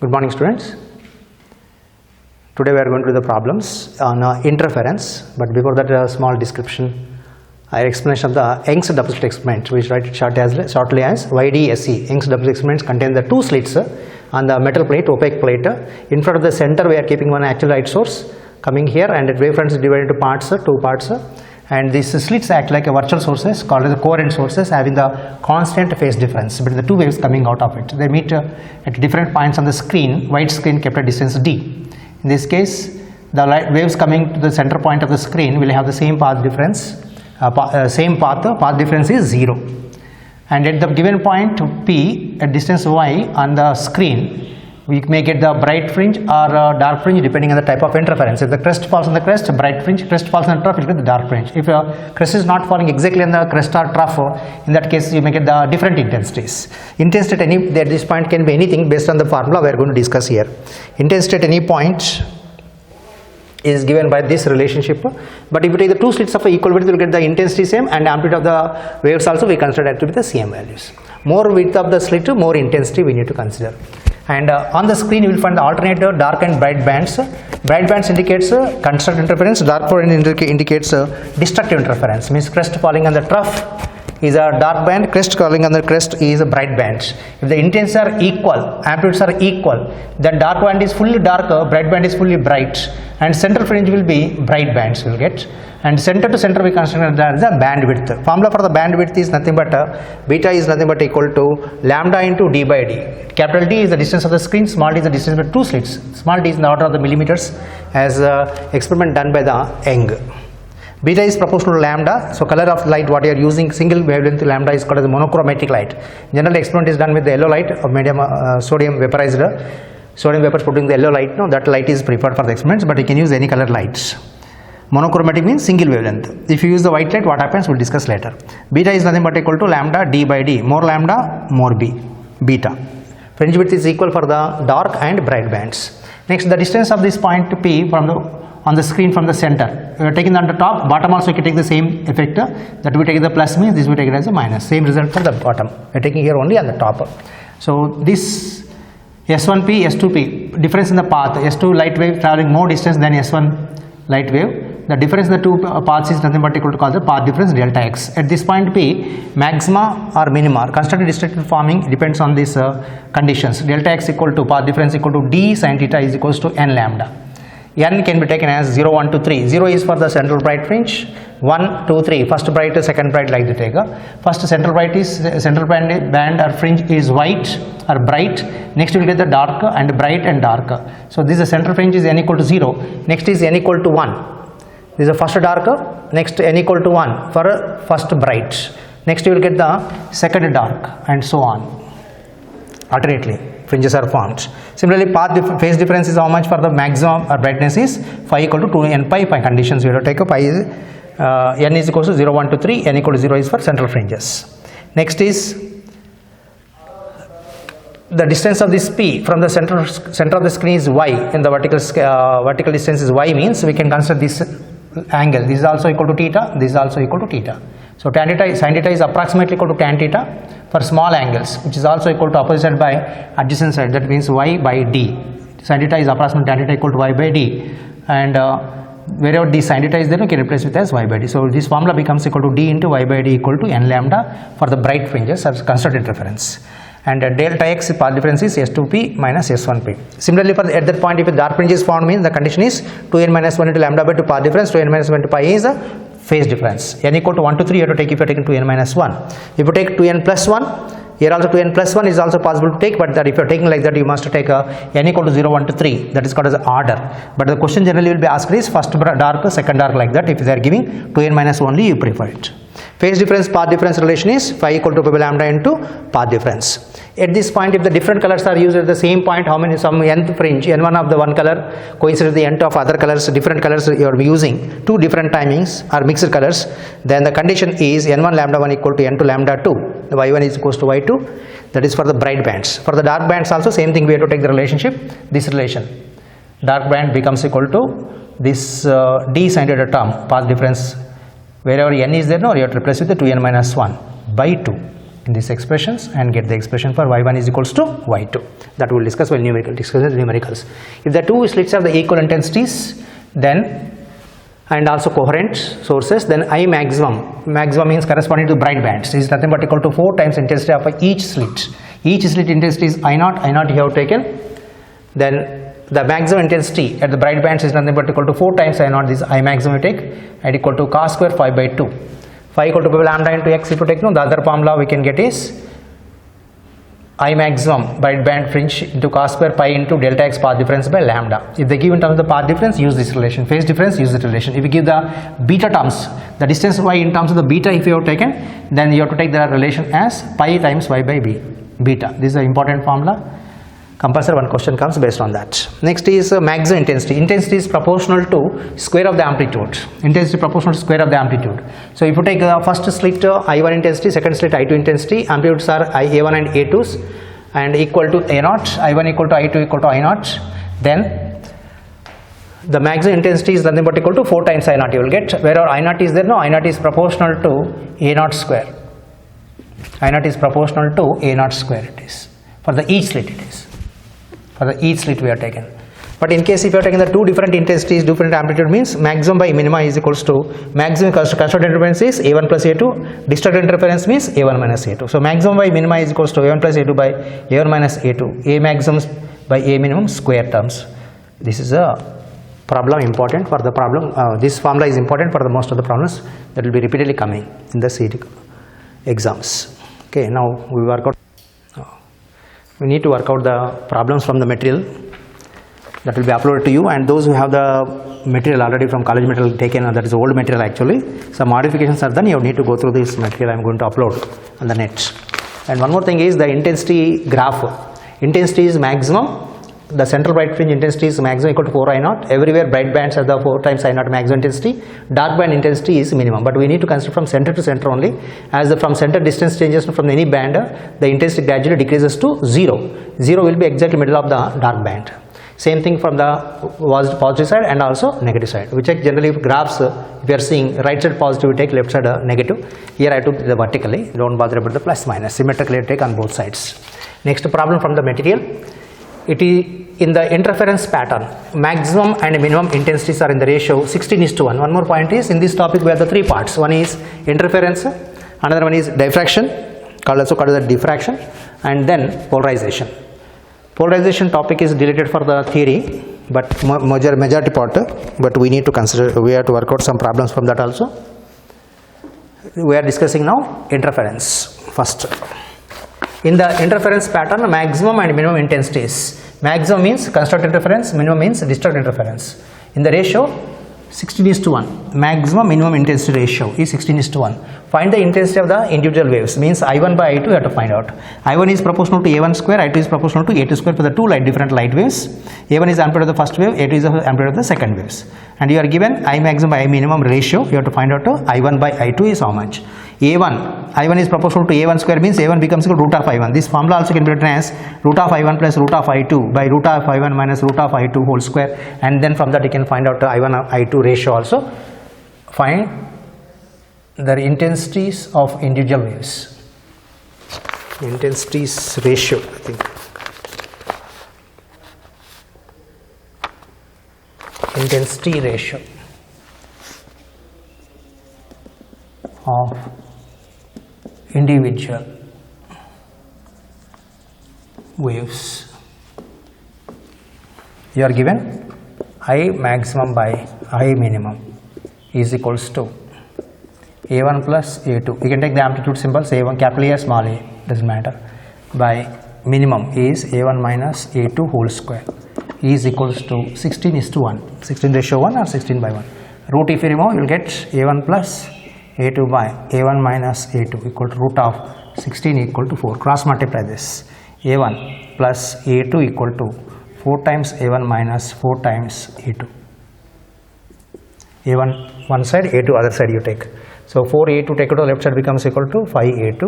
Good morning, students. Today we are going to do the problems on interference, but before that a small description, explanation of the Young's double slit experiment, which write it shortly as YDSE. Young's double slit experiments contain the two slits on the metal plate, opaque plate. In front of the center we are keeping one actual light source coming here, and the wavefront is divided into parts, two parts, and these slits act like a virtual sources called as the coherent sources, having the constant phase difference between the two waves coming out of it. They meet at different points on the screen, white screen kept at distance d. In this case, the light waves coming to the center point of the screen will have the same path difference, path difference is 0. And at the given point P at distance y on the screen, we may get the bright fringe or dark fringe depending on the type of interference. If the crest falls on the crest, bright fringe; crest falls on the trough, you get the dark fringe. If crest is not falling exactly on the crest or trough, in that case you may get the different intensities. Intensity at this point can be anything based on the formula we are going to discuss here. Intensity at any point is given by this relationship, but if you take the two slits of equal width, you will get the intensity same, and amplitude of the waves also we consider that to be the same values. More width of the slit, more intensity we need to consider. And on the screen you will find the alternator dark and bright bands. Bright bands indicates constructive interference, dark band indicates destructive interference, means crest falling on the trough is a dark band, crest falling on the crest is a bright band. If the intensities are equal, amplitudes are equal, then dark band is fully dark, bright band is fully bright, and central fringe will be bright bands will get. And center to center we consider that as the bandwidth. Formula for the bandwidth is nothing but beta is nothing but equal to lambda into d by d. Capital D is the distance of the screen, small d is the distance between two slits. Small d is in the order of the millimeters as experiment done by the Young. Beta is proportional to lambda, so color of light what you are using, single wavelength lambda is called as monochromatic light. Generally experiment is done with the yellow light of medium sodium vaporized. Sodium vapor is producing the yellow light, no, that light is preferred for the experiments, but you can use any color lights. Monochromatic means single wavelength. If you use the white light, what happens we will discuss later. Beta is nothing but equal to lambda d by d. More lambda, more b. Beta. Fringe width is equal for the dark and bright bands. Next, the distance of this point P from on the screen from the center. We are taking on the top, bottom also you can take the same effect. That we take the plus means this we take it as a minus. Same result for the bottom. We are taking here only on the top. So this S1P, S2P, difference in the path. S2 light wave traveling more distance than S1 light wave. The difference in the two paths is nothing but equal to call the path difference delta x. At this point P, maxima or minima, constructed destructive forming depends on these conditions. Delta x equal to path difference equal to d sin theta is equals to n lambda. N can be taken as 0, 1, 2, 3. 0 is for the central bright fringe, 1, 2, 3. First bright, second bright like the take. First central bright is central band or fringe is white or bright. Next you will get the dark and bright and dark. So this is the central fringe is n equal to 0. Next is n equal to 1. This is the first dark, next n equal to 1 for first bright. Next you will get the second dark and so on. Alternately fringes are formed. Similarly, phase difference is how much for the maximum or brightness is phi equal to 2n pi. Pi conditions we will take up. Pi is n is equal to 0, 1, 2, 3. N equal to 0 is for central fringes. Next is the distance of this P from the center of the screen is y, and the vertical distance is y, means we can consider this angle. This is also equal to theta. This is also equal to theta. So tan theta, sin theta is approximately equal to tan theta for small angles, which is also equal to opposite side by adjacent side. That means y by d. Sin theta is approximately tan theta equal to y by d, and wherever d sin theta is there, we can replace it as y by d. So this formula becomes equal to d into y by d equal to n lambda for the bright fringes as constructed interference. And delta x path difference is S2P minus S1P. Similarly, for at that point, if a dark fringe is found, means the condition is 2n minus 1 into lambda by 2 path difference, 2n minus 1 into pi is a phase difference. N equal to 1 to 3 you have to take if you are taking 2n minus 1. If you take 2n plus 1, here also 2n plus 1 is also possible to take, but that if you are taking like that, you must take n equal to 0, 1 to 3. That is called as order. But the question generally will be asked is first dark, second dark like that. If they are giving 2n minus only, you prefer it. Phase difference, path difference relation is phi equal to pi lambda into path difference. At this point, if the different colors are used at the same point, how many some nth fringe, n1 of the one color coincides with the nth of other colors, different colors you are using, two different timings or mixed colors, then the condition is n1 lambda 1 equal to n2 lambda 2, the y1 is equals to y2, that is for the bright bands. For the dark bands also same thing, we have to take the relationship, this relation. Dark band becomes equal to this d sin theta term, path difference, wherever n is there, no, you have to replace with the 2n minus 1 by 2. in these expressions and get the expression for y1 is equals to y2. That we will discuss when discuss the numericals. If the two slits have the equal intensities, then and also coherent sources, then I maximum means corresponding to bright bands is nothing but equal to 4 times intensity of each slit. Each slit intensity is I0 you have taken, then the maximum intensity at the bright bands is nothing but equal to 4 times I0, this I maximum you take, and equal to cos square phi by 2. Phi equal to lambda into x. If you take the other formula we can get is I maximum bright band fringe into cos square pi into delta x path difference by lambda. If they give in terms of the path difference, use this relation. Phase difference, use this relation. If you give the beta terms, the distance y in terms of the beta if you have taken, then you have to take the relation as pi times y by beta. This is an important formula. Compulsory one question comes based on that. Next is maximum intensity. Intensity is proportional to square of the amplitude. Intensity proportional to square of the amplitude. So if you take the first slit I1 intensity, second slit I2 intensity, amplitudes are A1 and A2s and equal to A0, I1 equal to I2 equal to I0, then the maximum intensity is nothing but equal to 4 times I0 you will get. Wherever I0 is there, no, I0 is proportional to A0 square. I0 is proportional to A0 square it is. For the each slit it is. For the each slit we are taken. But in case if you are taking the two different intensities, different amplitude means maximum by minima is equals to maximum constructed interference is A1 plus A2, disturbed interference means A1 minus A2. So maximum by minima is equals to A1 plus A2 by A1 minus A2, A maximum by A minimum square terms. This is a problem important for the problem. This formula is important for the most of the problems that will be repeatedly coming in the CET exams. Okay, now we work out. We need to work out the problems from the material that will be uploaded to you, and those who have the material already from college material taken, that is old material actually, some modifications are done, you need to go through this material I am going to upload on the net. And one more thing is the intensity graph. Intensity is maximum, the central bright fringe intensity is maximum equal to 4 I0, everywhere bright bands are the 4 times I0 maximum intensity, dark band intensity is minimum, but we need to consider from center to center only, as from center distance changes from any band, the intensity gradually decreases to 0. 0 will be exactly middle of the dark band. Same thing from the positive side and also negative side. We check generally graphs, if you are seeing right side positive, we take left side negative. Here I took the vertically, don't bother about the plus minus, symmetrically take on both sides. Next problem from the material. It is in the interference pattern, maximum and minimum intensities are in the ratio 16:1. One more point is, in this topic we have the three parts. One is interference, another one is diffraction, also called the diffraction, and then polarization. Polarization topic is deleted for the theory, but majority part, but we need to consider, we have to work out some problems from that also. We are discussing now interference first. In the interference pattern, maximum and minimum intensities. Maximum means constructed interference, minimum means disturbed interference. In the ratio 16:1. Maximum minimum intensity ratio is 16:1. Find the intensity of the individual waves, means I1 by I2 you have to find out. I1 is proportional to A1 square, I2 is proportional to A2 square for the two different light waves. A1 is amplitude of the first wave, A2 is the amplitude of the second waves. And you are given I maximum by I minimum ratio, you have to find out I1 by I2 is how much. I1 is proportional to A1 square, means A1 becomes equal to root of I1. This formula also can be written as root of I1 plus root of I2 by root of I1 minus root of I2 whole square, and then from that you can find out I1 I2 ratio also. Find the intensities of individual waves. Intensities ratio, I think. Intensity ratio of individual waves. You are given I maximum by I minimum is equals to A1 plus A2. You can take the amplitude symbols, A1 capital A, small a, doesn't matter, by minimum is A1 minus A2 whole square is equals to 16:1. 16 ratio 1 or 16 by 1. Root if you remove, you will get A1 plus A2 by A1 minus A2 equal to root of 16 equal to 4. Cross multiply this. A1 plus A2 equal to 4 times A1 minus 4 times A2. A1 one side, A2 other side you take. So 4A2 take it to the left side becomes equal to 5A2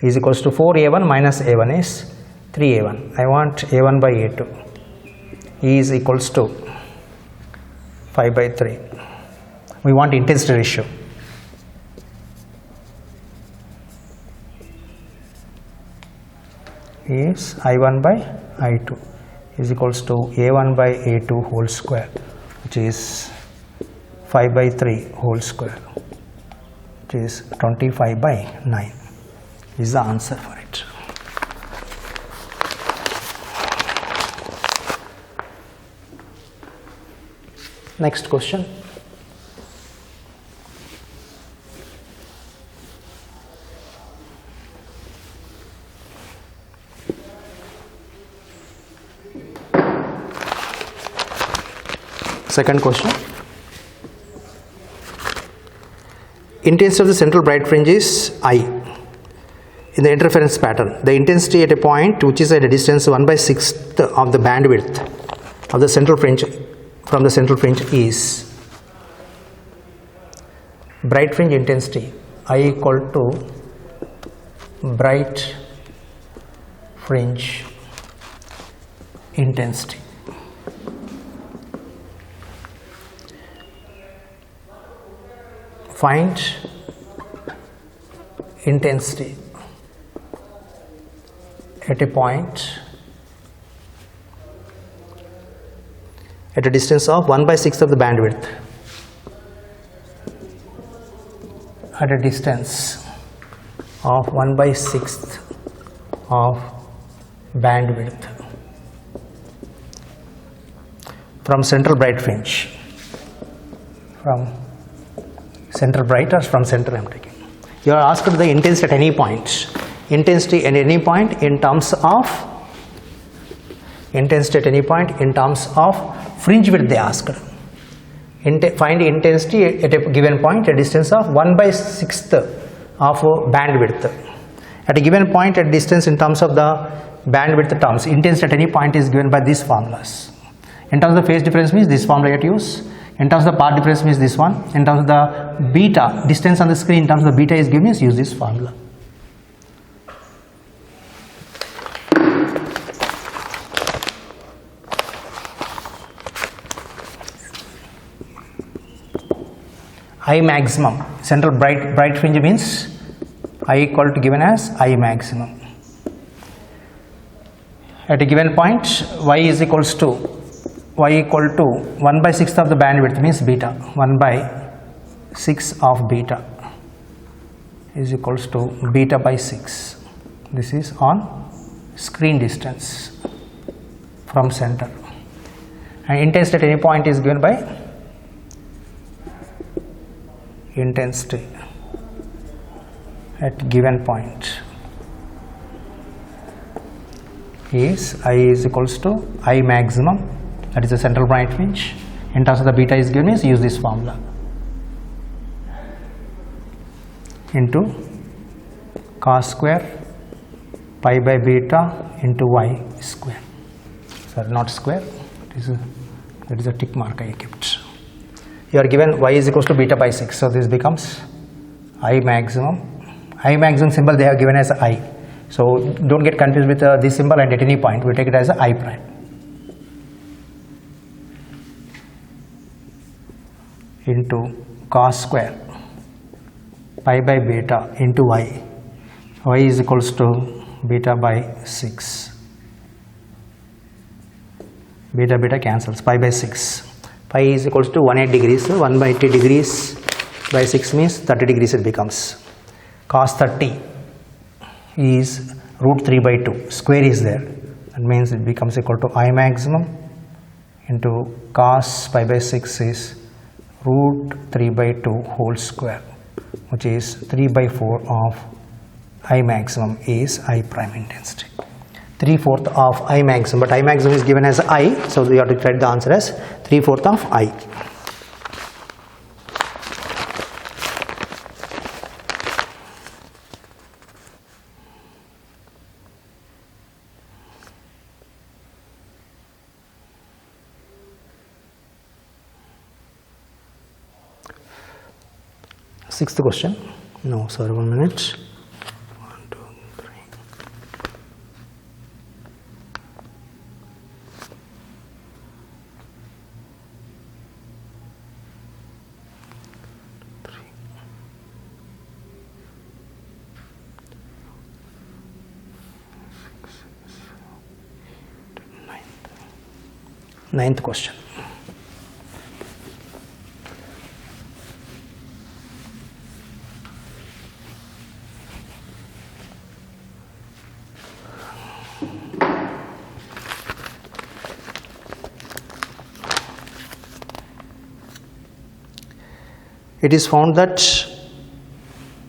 is equals to 4A1 minus A1 is 3A1. I want A1 by A2 is equals to 5 by 3. We want intensity ratio. is I1 by I2 is equals to A1 by A2 whole square, which is 5 by 3 whole square, which is 25 by 9 is the answer for it. Next question. Second question. Intensity of the central bright fringe is I in the interference pattern. The intensity at a point which is at a distance 1/6 of the bandwidth of the central fringe from the central fringe is bright fringe intensity I equal to bright fringe intensity. Find intensity at a point at a distance of 1/6 of the bandwidth, at a distance of 1/6 of bandwidth from central bright fringe, from central bright or from center I am taking. You are asked the intensity at any point. Intensity at any point in terms of fringe width they asked. Find intensity at a given point at a distance of 1/6 of bandwidth. At a given point at distance in terms of the bandwidth terms, intensity at any point is given by these formulas. In terms of the phase difference means this formula you have to use. In terms of the path difference means this one. In terms of the beta, distance on the screen, in terms of the beta is given is use this formula. I maximum, central bright fringe means I equal to given as I maximum. At a given point y is equals to 1/6 of the bandwidth means beta, 1/6 of beta is equals to beta by 6. This is on screen distance from center, and intensity at any point is given by intensity at given point is I is equals to I maximum, that is the central bright fringe. In terms of the beta is given is use this formula, into cos square pi by beta into y square. Sorry, not square, that is a tick mark I kept. You are given y is equals to beta by 6, so this becomes I maximum. I maximum symbol they have given as I, so don't get confused with this symbol, and at any point we take it as a I prime into cos square pi by beta into y. Y is equals to beta by 6. Beta cancels, pi by 6. Pi is equals to 180 degrees, so 1/80 degrees by 6 means 30 degrees it becomes. Cos 30 is root 3 by 2, square is there, that means it becomes equal to I maximum into cos pi by 6 is root 3 by 2 whole square, which is 3/4 of I maximum is I prime intensity. 3/4 of I maximum, but I maximum is given as I, so we have to write the answer as 3/4 of I. Sixth question. No, sorry, 1 minute. 1, 2, 3. Ninth question. It is found that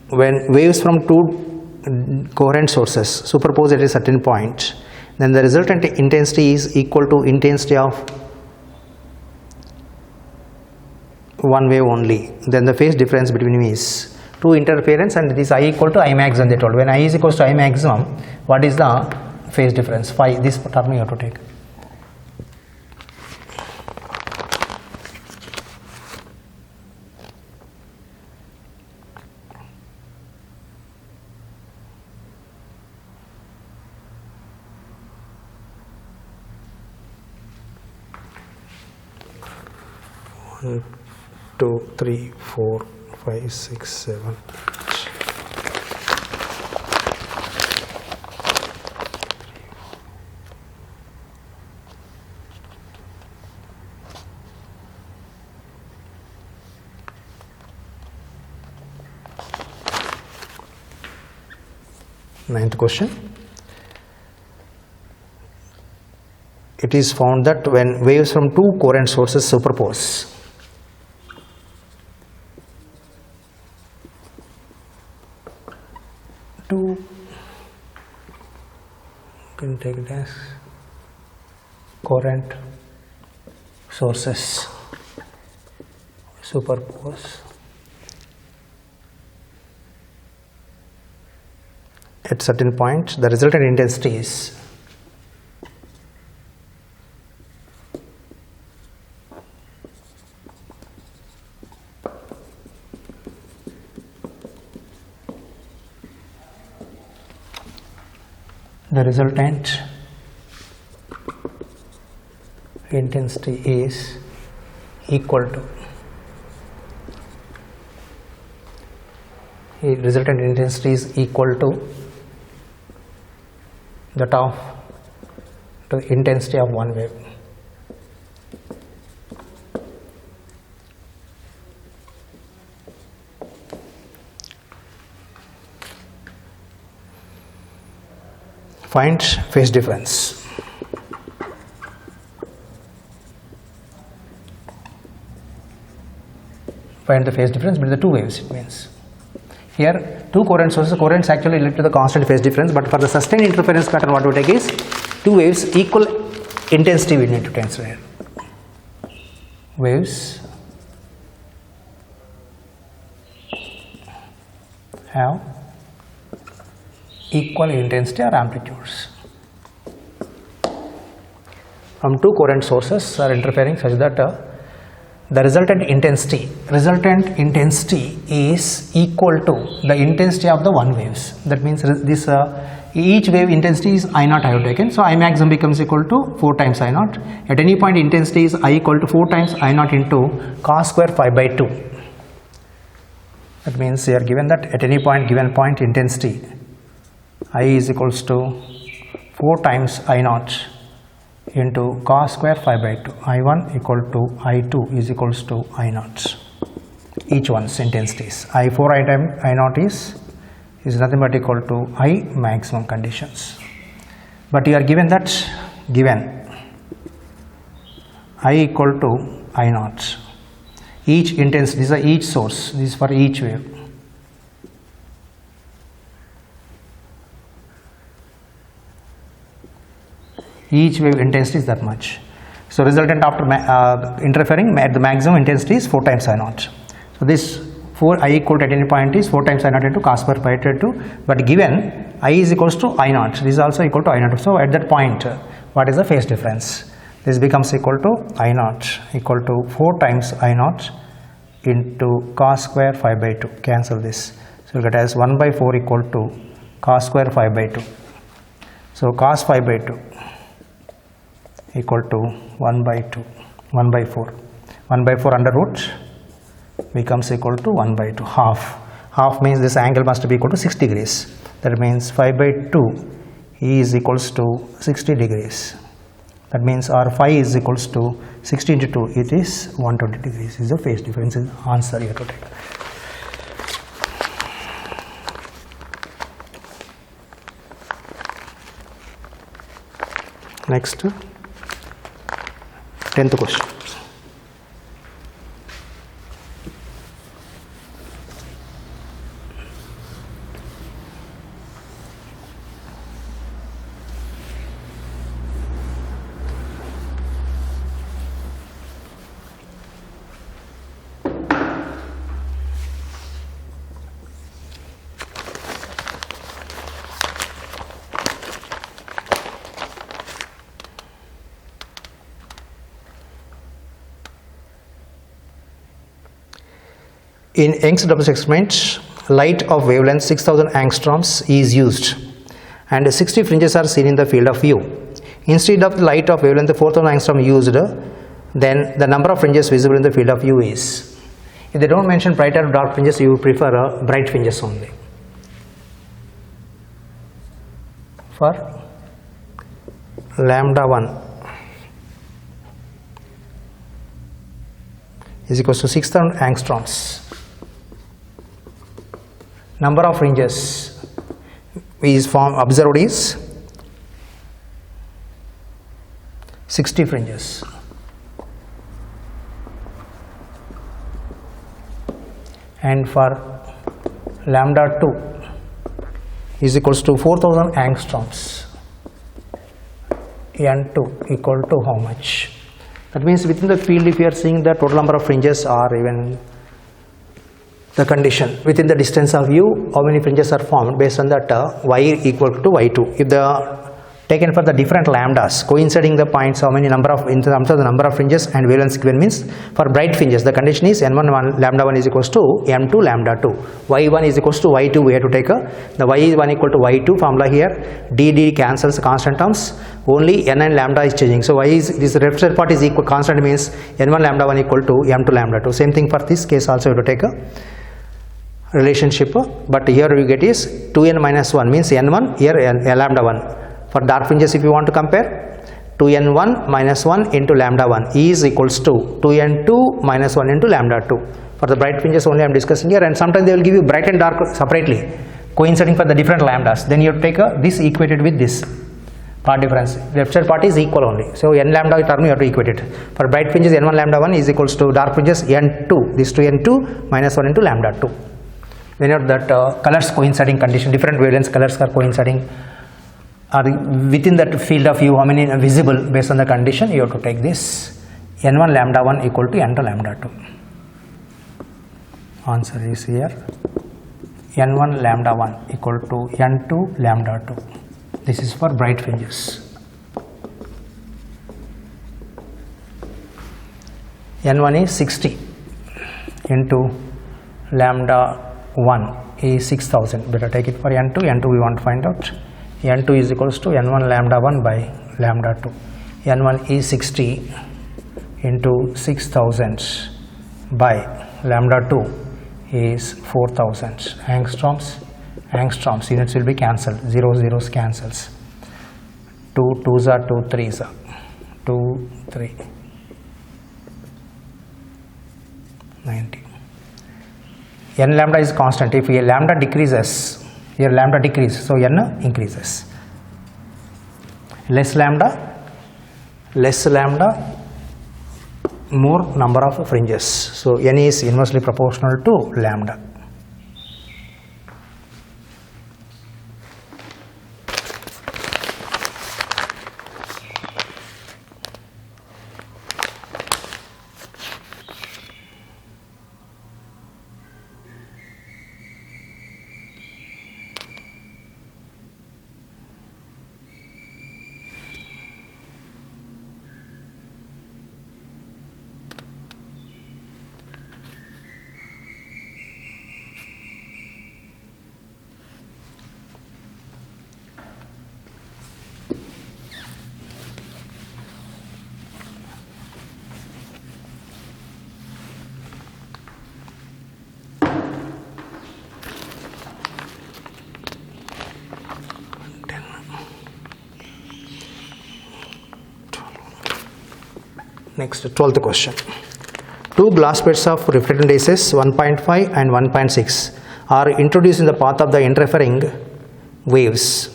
when waves from two coherent sources superpose at a certain point, then the resultant intensity is equal to intensity of one wave only. Then the phase difference between them is two interference, and this I equal to I maximum they told. When I is equals to I maximum, what is the phase difference? Phi, this term you have to take. One, 2, 3, 4, 5, 6, 7. Ninth question. It is found that when waves from two coherent sources superpose, two, can take it as coherent sources superpose at certain point, the resultant intensity is equal to resultant intensity is equal to that of the intensity of one wave. Find phase difference. Find the phase difference between the two waves. It means here two coherent sources. Coherents actually lead to the constant phase difference, but for the sustained interference pattern, what we take is two waves equal intensity we need to consider. Waves have equal intensity or amplitudes from two coherent sources are interfering such that the resultant intensity is equal to the intensity of the one waves. That means this each wave intensity is I naught I have taken, so I maximum becomes equal to 4 times I naught. At any point intensity is I equal to 4 times I naught into cos square phi by 2. That means you are given that at any given point intensity I is equals to 4 times I naught into cos square phi by 2. I1 equal to I2 is equals to I naught. Each one's intensities. I4 I naught is nothing but equal to I maximum conditions. But you are given that I equal to I naught. Each intensity, these are each source, this is for each wave. Each wave intensity is that much. So resultant after interfering at the maximum intensity is 4 times I naught. So this 4 I equal to at any point is 4 times I naught into cos square pi by 2. But given I is equals to I naught, this is also equal to I naught. So at that point, what is the phase difference? This becomes equal to I naught equal to 4 times I naught into cos square phi by 2. Cancel this. So you get as 1 by 4 equal to cos square phi by 2. So cos phi by 2 equal to 1 by 2, 1 by 4. 1 by 4 under root becomes equal to 1 by 2, half. Half means this angle must be equal to 6 degrees. That means phi by 2 is equals to 60 degrees. That means our phi is equals to 60 into 2, it is 120 degrees is the phase difference. Is the answer you have to take. Next, 10th question. In Young's double experiment, light of wavelength 6000 angstroms is used and 60 fringes are seen in the field of view. Instead of the light of wavelength 4000 angstrom used, then the number of fringes visible in the field of view is. If they don't mention bright or dark fringes, you prefer bright fringes only. For lambda 1 is equals to 6000 angstroms. Number of fringes is observed is 60 fringes. And for lambda 2 is equals to 4000 angstroms. N2 equal to how much? That means within the field, if you are seeing the total number of fringes or even the condition within the distance of view, how many fringes are formed based on that y equal to y2. If the taken for the different lambdas coinciding the points, how many number of in terms of the number of fringes and wavelength given means for bright fringes the condition is n1 lambda 1 is equals to m2 lambda 2, y1 is equals to y2. We have to take the y1 equal to y2 formula here. D cancels constant terms, only n and lambda is changing. So y is this left side part is equal constant means n1 lambda 1 equal to m2 lambda 2. Same thing for this case also you have to take a relationship, but here we get is 2n minus 1 means n1, here lambda 1. For dark fringes, if you want to compare, 2n1 minus 1 into lambda 1 is equals to 2n2 minus 1 into lambda 2. For the bright fringes only I am discussing here, and sometimes they will give you bright and dark separately coinciding for the different lambdas. Then you have to take this equated with this part difference. The left side part is equal only. So n lambda term you have to equate it. For bright fringes n1 lambda 1 is equals to dark fringes n2. This 2n2 minus 1 into lambda 2. Then you have that colors coinciding condition, different wavelengths colors are coinciding. Within that field of view, how many are visible based on the condition, you have to take this n1 lambda 1 equal to n2 lambda 2. Answer is here n1 lambda 1 equal to n2 lambda 2. This is for bright fringes. n1 is 60 into lambda 1 is 6000. Better take it for n2. N2 we want to find out. N2 is equals to n1 lambda 1 by lambda 2. N1 is 60 into 6000 by lambda 2 is 4000 angstroms. Angstroms units will be cancelled. 0 zeros cancels. 2 2s are 2 3s are 2 3 90. N lambda is constant. If a lambda decreases, here lambda decreases, so n increases. Less lambda, more number of fringes. So n is inversely proportional to lambda. Next, 12th question. Two glass plates of refractive indices 1.5 and 1.6 are introduced in the path of the interfering waves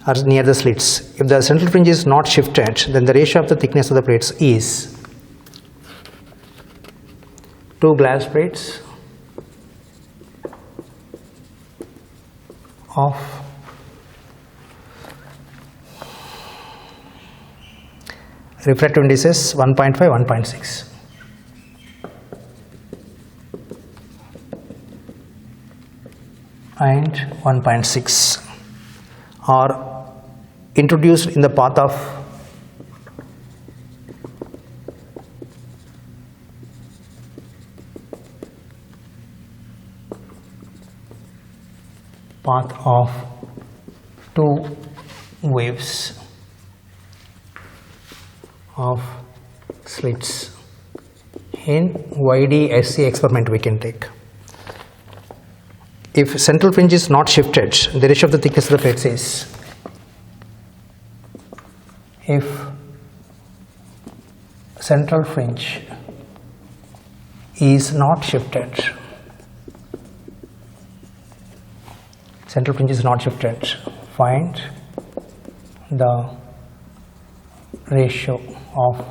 are near the slits. If the central fringe is not shifted, then the ratio of the thickness of the plates is two glass plates of refractive indices 1.5, 1.6. and 1.6 are introduced in the path of two waves of slits. In YDSE experiment we can take. If central fringe is not shifted, the ratio of the thickness of the plates is, if central fringe is not shifted, find the ratio of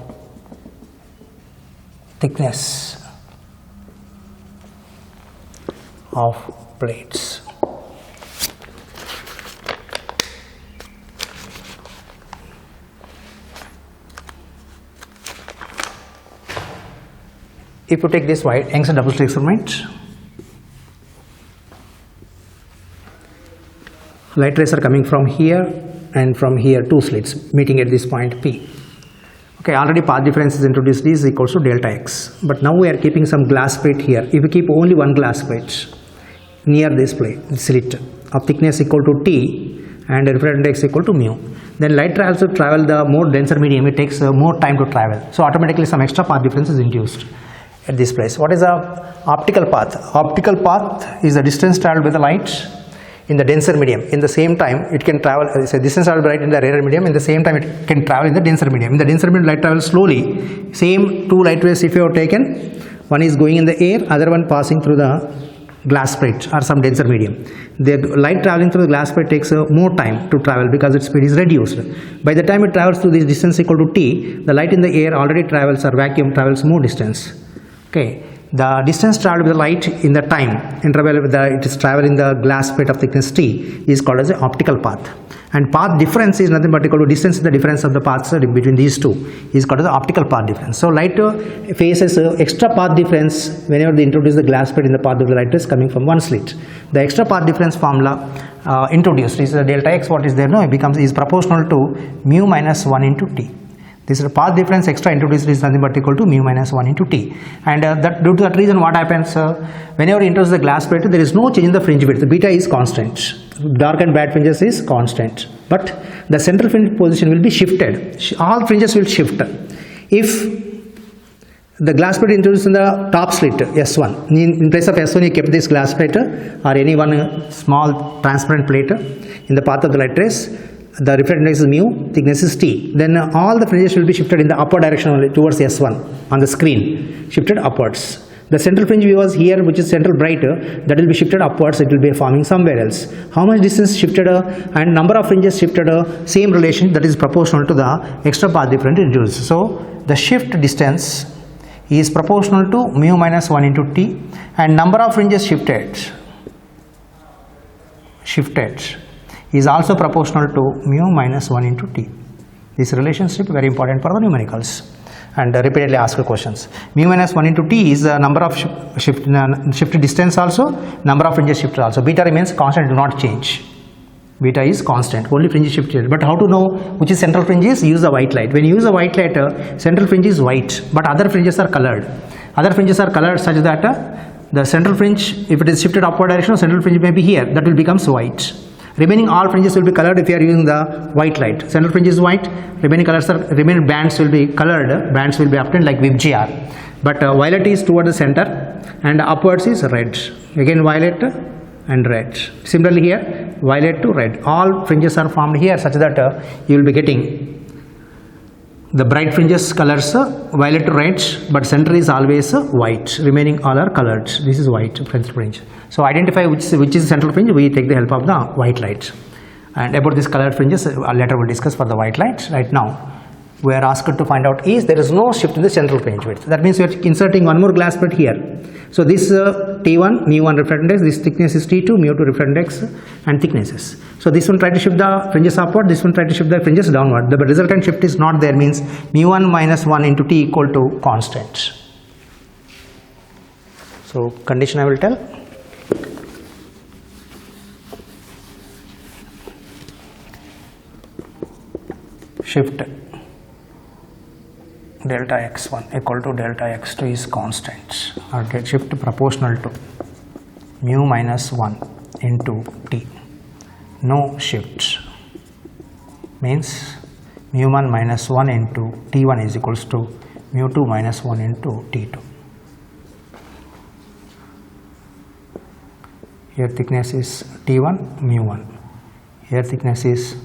thickness of plates. If you take this Young's double slit experiment, light rays are coming from here and from here, two slits meeting at this point P. Okay, already path difference is introduced, is equals to delta x. But now we are keeping some glass plate here. If we keep only one glass plate near this plate, slit of thickness equal to T and refractive index equal to mu, then light travels to travel the more denser medium, it takes more time to travel. So automatically some extra path difference is induced at this place. What is the optical path? Optical path is the distance traveled by the light in the denser medium. In the same time it can travel, so distance traveled by light in the rarer medium, in the same time it can travel in the denser medium. In the denser medium light travels slowly. Same two light rays if you have taken, one is going in the air, other one passing through the glass plate or some denser medium. The light traveling through the glass plate takes more time to travel because its speed is reduced. By the time it travels through this distance equal to T, the light in the air already travels, or vacuum travels more distance. Okay, the distance traveled with the light in the time interval with it is traveling the glass plate of thickness T is called as the optical path. And path difference is nothing but equal to distance, the difference of the paths between these two is called as the optical path difference. So light faces extra path difference whenever they introduce the glass plate in the path of the light is coming from one slit. The extra path difference formula introduced is delta x. What is there now? It becomes is proportional to mu minus 1 into T. This is the path difference extra introduced is nothing but equal to mu minus 1 into T. And that due to that reason what happens, whenever you introduce the glass plate, there is no change in the fringe width. The beta is constant. Dark and bright fringes is constant. But the central fringe position will be shifted. All fringes will shift. If the glass plate introduced in the top slit S1, in place of S1 you kept this glass plate or any one small transparent plate in the path of the light rays, the refractive index is mu, thickness is T. Then all the fringes will be shifted in the upward direction only towards S1 on the screen, shifted upwards. The central fringe was here, which is central bright, that will be shifted upwards, it will be forming somewhere else. How much distance shifted and number of fringes shifted, same relation, that is proportional to the extra path difference introduced. So the shift distance is proportional to mu minus 1 into T, and number of fringes shifted is also proportional to mu minus 1 into T. This relationship very important for the numericals and repeatedly asked questions. Mu minus 1 into T is the number of shifted distance also, number of fringes shifted also. Beta remains constant, do not change. Beta is constant, only fringe is shifted. But how to know which is central fringe is? Use the white light. When you use a white light, central fringe is white, but other fringes are colored. Other fringes are colored such that the central fringe, if it is shifted upward direction, central fringe may be here, that will become white. Remaining all fringes will be colored if you are using the white light. Central fringe is white, remaining bands will be colored, bands will be obtained like VGR. But violet is toward the center and upwards is red. Again violet and red. Similarly here, violet to red. All fringes are formed here such that you will be getting the bright fringes colors violet to red, but center is always white. Remaining all are colored. This is white central fringe. So identify which is central fringe. We take the help of the white light. And about this colored fringes, later we'll discuss for the white light. Right now, we are asked to find out is there is no shift in the central fringe width. That means we are inserting one more glass plate here. So this T1, mu1 refractant index, this thickness is T2, mu2 refractant index and thicknesses. So this one try to shift the fringes upward, this one try to shift the fringes downward. The resultant shift is not there, means mu1 minus 1 into T equal to constant. So condition I will tell. Shift delta x1 equal to delta x2 is constant, or get shift proportional to mu minus 1 into T. No shifts means mu1 minus 1 into T1 is equals to mu2 minus 1 into T2. Here thickness is T1 mu1, here thickness is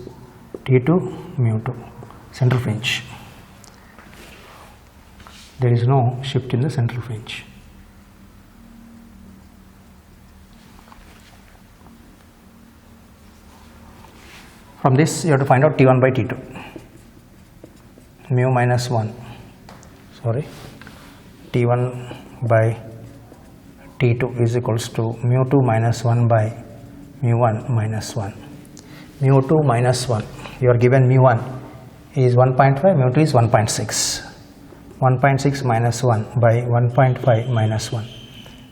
T2 mu2, central fringe. There is no shift in the central fringe. From this you have to find out T1 by T2. Mu minus 1, sorry, T1 by T2 is equals to mu2 minus 1 by mu1 minus 1. Mu2 minus 1, you are given mu1 is 1.5, mu2 is 1.6. 1.6 minus 1 by 1.5 minus 1.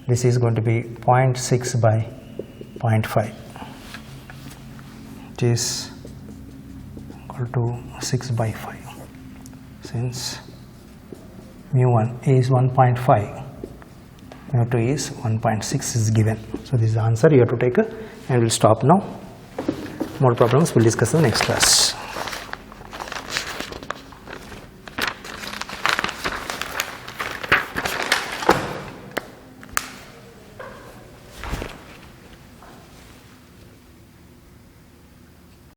This is going to be 0.6 by 0.5. It is equal to 6 by 5. Since mu1 is 1.5, mu2 is 1.6 is given. So this is the answer you have to take and we'll stop now. More problems we'll discuss in the next class.